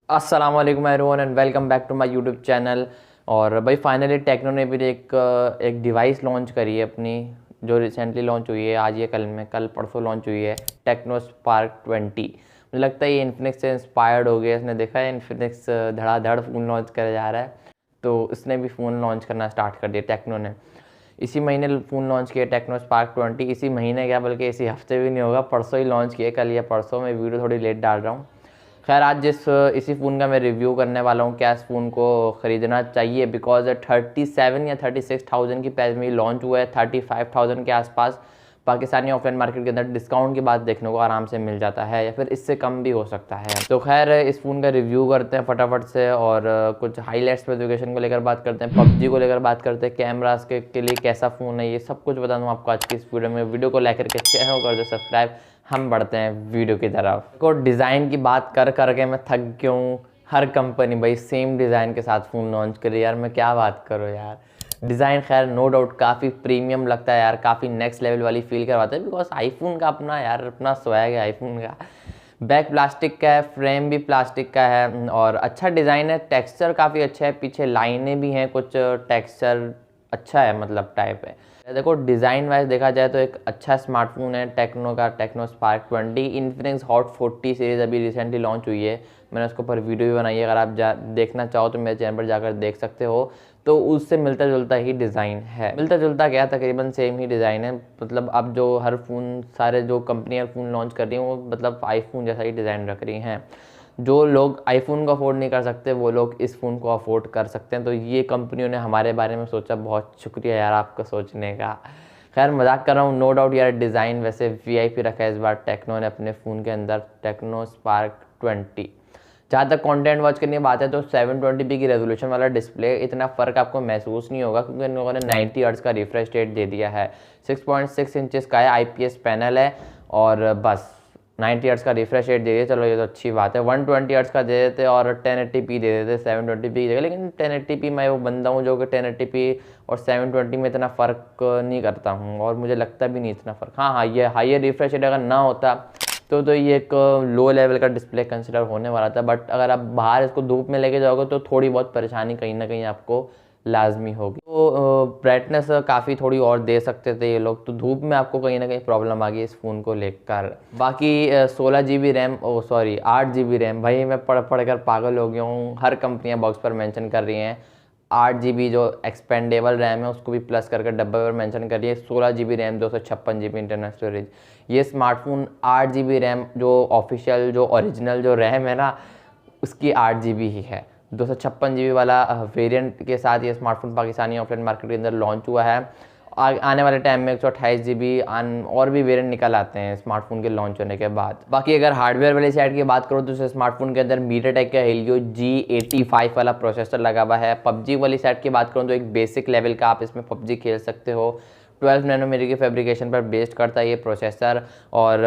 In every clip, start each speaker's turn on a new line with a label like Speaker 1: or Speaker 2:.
Speaker 1: अस्सलाम वालेकुम everyone and welcome back to my YouTube channel. और भाई फाइनली टेक्नो ने भी एक डिवाइस लॉन्च करी है अपनी, जो रिसेंटली लॉन्च हुई है। आज ये कल परसों लॉन्च हुई है, टेक्नो स्पार्क 20। मुझे लगता है ये इन्फिनिक्स से इंस्पायर्ड हो गया। इसने देखा है इन्फिनिक्स धड़ाधड़ फ़ोन लॉन्च करे जा रहा है, तो इसने भी फ़ोन लॉन्च करना स्टार्ट कर दिया टेक्नो ने। इसी महीने फ़ोन लॉन्च किया टेक्नो स्पार्क 20। इसी महीने क्या बल्कि इसी हफ्ते भी नहीं होगा, परसों ही लॉन्च किया, कल या परसों। मैं वीडियो थोड़ी लेट डाल रहा हूँ। खैर आज इसी फ़ोन का मैं रिव्यू करने वाला हूँ, क्या इस फ़ोन को ख़रीदना चाहिए। बिकॉज 37 या 36,000 की प्राइस में लॉन्च हुआ है, 35,000 के आसपास पाकिस्तानी ऑफलाइन मार्केट के अंदर डिस्काउंट की बात देखने को आराम से मिल जाता है, या फिर इससे कम भी हो सकता है। तो खैर इस फ़ोन का रिव्यू करते हैं फटाफट से, और कुछ हाईलाइट स्पेसिफिकेशन को लेकर बात करते हैं, पबजी को लेकर बात करते हैं, कैमरास के लिए कैसा फ़ोन है, ये सब कुछ बता दूँ आपको आज की इस वीडियो में। वीडियो को लाइक करके चैनल को कर दो सब्सक्राइब। हम बढ़ते हैं वीडियो की तरफ। को डिज़ाइन की बात कर करके मैं थक गया हूँ। हर कंपनी भाई सेम डिज़ाइन के साथ फ़ोन लॉन्च करे यार, मैं क्या बात करूँ यार। डिज़ाइन खैर नो डाउट काफ़ी प्रीमियम लगता है यार, काफ़ी नेक्स्ट लेवल वाली फील करवाता है। बिकॉज आईफोन का अपना यार अपना स्वैग है आईफोन का। बैक प्लास्टिक का है, फ्रेम भी प्लास्टिक का है, और अच्छा डिज़ाइन है। टेक्सचर काफ़ी अच्छा है, पीछे लाइनें भी हैं, कुछ टेक्सचर अच्छा है, मतलब टाइप है। देखो डिज़ाइन वाइज देखा जाए तो एक अच्छा स्मार्टफोन है टेक्नो का, Tecno Spark 20। Infinix hot 40 series अभी रिसेंटली लॉन्च हुई है, मैंने उसके ऊपर वीडियो भी बनाई है। अगर आप देखना चाहो तो मेरे चैनल पर जाकर देख सकते हो। तो उससे मिलता जुलता ही डिज़ाइन है, मिलता जुलता क्या, तकरीबन सेम ही डिज़ाइन है। मतलब अब जो हर फ़ोन, सारे जो कंपनियाँ फ़ोन लॉन्च कर रही हैं वो मतलब आईफोन जैसा ही डिज़ाइन रख रही हैं। जो लोग आईफोन को अफोर्ड नहीं कर सकते वो लोग इस फ़ोन को अफोर्ड कर सकते हैं। तो ये कंपनियों ने हमारे बारे में सोचा, बहुत शुक्रिया यार आपका सोचने का। खैर मजाक कर रहा हूँ, नो डाउट यार डिज़ाइन वैसे वीआईपी रखा है इस बार टेक्नो ने अपने फ़ोन के अंदर, टेक्नो स्पार्क 20। जहाँ तक कंटेंट वॉच करने की बात है तो 720p की रेजोल्यूशन वाला डिस्प्ले, इतना फ़र्क आपको महसूस नहीं होगा, क्योंकि इन लोगों ने 90 हर्ट्ज़ का रिफ्रेश रेट दे दिया है। 6.6 इंचज़ का है, आईपीएस पैनल है, और बस 90 हर्ट्ज़ का रिफ्रेश रेट दे दिए। चलो ये तो अच्छी बात है। 120 हर्ट्ज़ का दे देते और 1080p दे देते 720p की जगह। लेकिन 1080p मैं वो बंदा हूँ जो कि 1080p और 720 में इतना फ़र्क नहीं करता हूँ, और मुझे लगता भी नहीं इतना फ़र्क। हाँ, ये हायर रिफ्रेश रेट अगर ना होता तो ये एक लो लेवल का डिस्प्ले कंसिडर होने वाला था। बट अगर आप बाहर इसको धूप में लेके जाओगे तो थोड़ी बहुत परेशानी कहीं ना कहीं आपको लाजमी होगी। तो ब्राइटनेस काफ़ी थोड़ी और दे सकते थे ये लोग, तो धूप में आपको कहीं ना कहीं प्रॉब्लम आ गई इस फ़ोन को लेकर। बाकी 16 GB रैम, ओ सॉरी 8 GB रैम, भाई मैं पढ़ पढ़ कर पागल हो गया हूँ। हर कंपनियाँ बॉक्स पर मेंशन कर रही हैं 8 GB जो एक्सपेंडेबल रैम है उसको भी प्लस करके डब्बे पर मेंशन कर रही है। 16 GB RAM, 256 GB internal storage. ये स्मार्टफोन 8 GB रैम जो ऑफिशियल जो ओरिजिनल जो रैम है ना, उसकी 8 GB ही है। 256 GB वाला वेरिएंट के साथ ये स्मार्टफोन पाकिस्तानी ऑफलाइन मार्केट के अंदर लॉन्च हुआ है। आने वाले टाइम में 128 GB और भी वेरिएंट निकल आते हैं स्मार्टफोन के लॉन्च होने के बाद। बाकी अगर हार्डवेयर वाली साइड की बात करो तो इस स्मार्टफोन के अंदर मीडियाटेक का हेलियो G85 वाला प्रोसेसर लगा हुआ है। पबजी वाली साइड की बात करूँ तो एक बेसिक लेवल का आप इसमें पबजी खेल सकते हो। 12 नैनोमीटर की फैब्रिकेशन पर बेस्ड करता है ये प्रोसेसर, और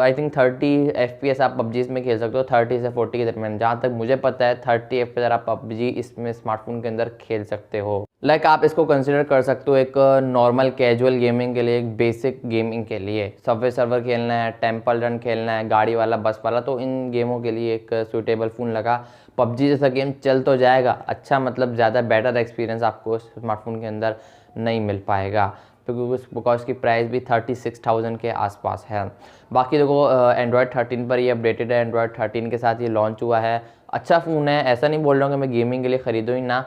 Speaker 1: आई थिंक 30 FPS आप पबजीज में खेल सकते हो, 30 से 40 के दरमियान। जहाँ तक मुझे पता है 30 FPS आप पबजी इसमें स्मार्टफोन के अंदर खेल सकते हो। आप इसको कंसिडर कर सकते हो एक नॉर्मल कैजुअल गेमिंग के लिए, एक बेसिक गेमिंग के लिए। सबवे सर्वर खेलना है, टेम्पल रन खेलना है, गाड़ी वाला बस वाला, तो इन गेमों के लिए एक सूटेबल फ़ोन लगा। पबजी जैसा गेम चल तो जाएगा अच्छा, मतलब ज़्यादा बेटर एक्सपीरियंस आपको स्मार्टफोन के अंदर नहीं मिल पाएगा, बिकॉज की प्राइस भी 36,000 के आसपास है। बाकी देखो एंड्रॉयड 13 पर ये अपडेटेड है, एंड्रॉयड 13 के साथ ये लॉन्च हुआ है। अच्छा फ़ोन है, ऐसा नहीं बोल रहा हूँ कि मैं गेमिंग के लिए ख़रीदूँ ही ना।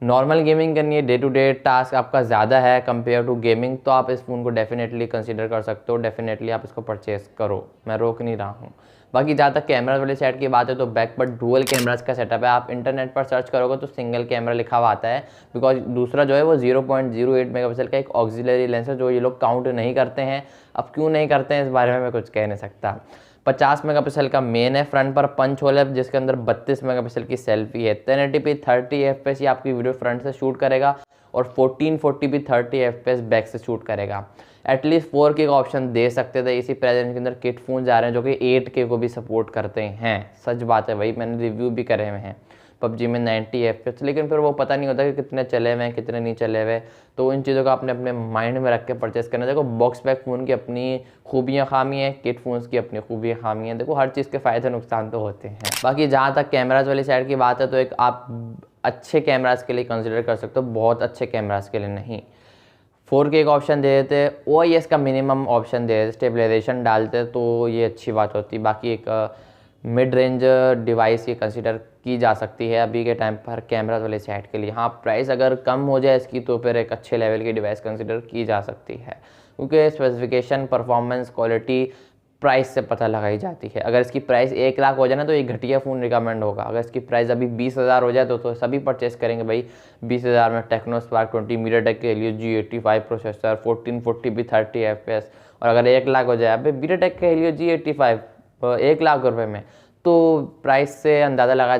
Speaker 1: नॉर्मल गेमिंग करनी है, डे टू डे टास्क आपका ज़्यादा है कंपेयर टू गेमिंग, तो आप इस फ़ोन को डेफिनेटली कंसीडर कर सकते हो। डेफिनेटली आप इसको परचेस करो, मैं रोक नहीं रहा हूँ। बाकी जहाँ तक कैमरा वाली साइड की बात है तो बैक पर डुअल कैमराज का सेटअप है। आप इंटरनेट पर सर्च करोगे तो सिंगल कैमरा लिखा हुआ आता है, बिकॉज दूसरा जो है वो 0.08 मेगापिक्सल का एक ऑक्सिलरी लेंस है, जो ये लोग काउंट नहीं करते हैं। अब क्यों नहीं करते हैं इस बारे में मैं कुछ कह नहीं सकता। 50 मेगापिक्सल का मेन है, फ्रंट पर पंच होल है जिसके अंदर 32 मेगापिक्सल की सेल्फी है। 1080p 30 FPS ये आपकी वीडियो फ्रंट से शूट करेगा, और 1440p 30 FPS बैक से शूट करेगा। एटलीस्ट 4K का ऑप्शन दे सकते थे, इसी प्राइस के अंदर किट फोन जा रहे हैं जो कि 8K को भी सपोर्ट करते हैं। सच बात है भाई, मैंने रिव्यू भी करे हुए हैं। PUBG में 90 FPS, लेकिन फिर वो पता नहीं होता कि कितने चले हुए हैं कितने नहीं चले हुए। तो इन चीज़ों का आपने अपने माइंड में रख के परचेस करना। देखो बॉक्स पैक फ़ोन की अपनी खूबियाँ खामी हैं, किट फ़ोन्स की अपनी खूबियाँ खामी हैं। देखो हर चीज़ के फ़ायदे नुकसान तो होते हैं। बाकी जहाँ तक कैमराज़ वाली साइड की बात है तो एक आप अच्छे कैमराज़ के लिए कंसिडर कर सकते हो, बहुत अच्छे कैमराज़ के लिए नहीं। 4K का ऑप्शन दे देते, OIS का मिनिमम ऑप्शन दे देते, स्टेबलाइजेशन डालते तो ये अच्छी बात होती। बाकी एक मिड रेंज डिवाइस ये कंसिडर की जा सकती है अभी के टाइम पर कैमरा वाले साइड के लिए। हाँ, प्राइस अगर कम हो जाए इसकी तो फिर एक अच्छे लेवल की डिवाइस कंसिडर की जा सकती है, क्योंकि स्पेसिफिकेशन, परफॉर्मेंस, क्वालिटी प्राइस से पता लगाई जाती है। अगर इसकी प्राइस 1 लाख हो जाए ना तो ये घटिया फ़ोन रिकमेंड होगा। अगर इसकी प्राइस अभी 20,000 हो जाए तो सभी परचेस करेंगे भाई। 20,000 में टेक्नो स्पार्क 20 MediaTek के लिए G85 प्रोसेसर, 1440p 30 FPS। और अगर 1 लाख हो जाए अभी MediaTek के लिए G85 1 लाख रुपए में, तो प्राइस से अंदाज़ा लगाया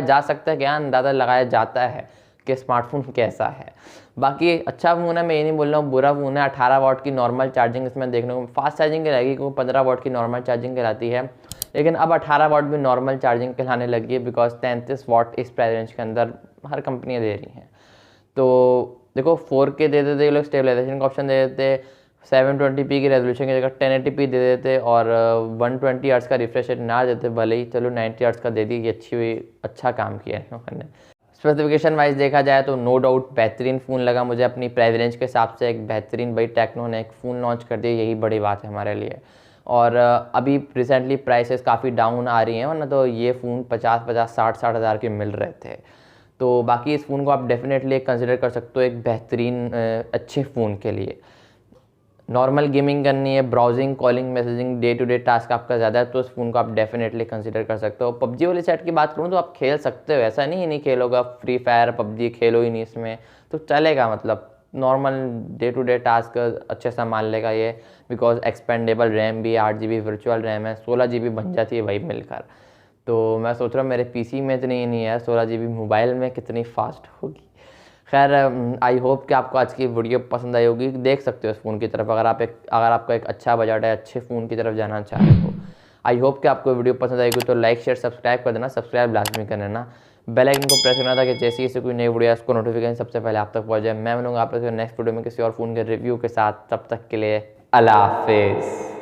Speaker 1: जा सकता है क्या, अंदाज़ा लगाया जाता है कि स्मार्टफोन कैसा है। बाकी अच्छा फ़ोन है, मैं ये नहीं बोल रहा हूँ बुरा फ़ोन है। 18 वाट की नॉर्मल चार्जिंग इसमें देखने को फास्ट चार्जिंग कहलाएगी, क्योंकि 15 वाट की नॉर्मल चार्जिंग कहलाती है, लेकिन अब 18 वाट भी नॉर्मल चार्जिंग कहलाने लगी है, बिकॉज 33 वाट इस प्राइस रेंज के अंदर हर कंपनियाँ दे रही हैं। तो देखो 4K दे देते ये लोग, स्टेबलाइजेशन का ऑप्शन दे देते, 720p की रेजोल्यूशन की जगह 1080p दे देते, और 120 हर्ट्ज़ का रिफ्रेश रेट ना देते, भले ही चलो 90 हर्ट्ज़ का दे दी, ये अच्छा काम किया है उन्होंने। स्पेसिफिकेशन वाइज देखा जाए तो नो डाउट बेहतरीन फ़ोन लगा मुझे, अपनी प्राइस रेंज के हिसाब से एक बेहतरीन भाई टेक्नो ने एक फ़ोन लॉन्च कर दिया, यही बड़ी बात है हमारे लिए। और अभी रिसेंटली प्राइसेस काफ़ी डाउन आ रही हैं, वरना तो ये फ़ोन 50-50, 60-60 हज़ार के मिल रहे थे। तो बाकी इस फ़ोन को आप डेफिनेटली कंसिडर कर सकते हो एक बेहतरीन अच्छे फ़ोन के लिए। नॉर्मल गेमिंग करनी है, browsing, calling, messaging, day to day task आपका ज़्यादा है, तो इस फ़ोन को आप डेफिनेटली कंसिडर कर सकते हो। PUBG वाली सेट की बात करूँ तो आप खेल सकते हो, ऐसा नहीं खेलोगा, फ्री फायर PUBG खेलो ही नहीं इसमें तो चलेगा। मतलब normal day to day task अच्छे से मान लेगा ये, बिकॉज एक्सपेंडेबल रैम भी 8 GB वर्चुअल रैम है, 16 GB बन जाती है भाई मिलकर। तो मैं सोच रहा हूँ मेरे PC में इतनी नहीं है, 16 GB मोबाइल में कितनी फास्ट होगी। खैर आई होप कि आपको आज की वीडियो पसंद आई होगी। देख सकते हो इस फ़ोन की तरफ, अगर आपका एक अच्छा बजट है, अच्छे फ़ोन की तरफ जाना चाहते हो। आई होप कि आपको वीडियो पसंद आएगी, तो लाइक शेयर सब्सक्राइब कर देना, सब्सक्राइब लाजमी कर देना, बेल आइकन को प्रेस करना था कि जैसे ही कोई नई वीडियो है उसको नोटिफिकेशन सबसे पहले आप तक पहुँच जाए। मैं मिलूंगा आप लोग नेक्स्ट वीडियो में किसी और फ़ोन के रिव्यू के साथ, तब तक के लिए अल्लाह हाफिज़।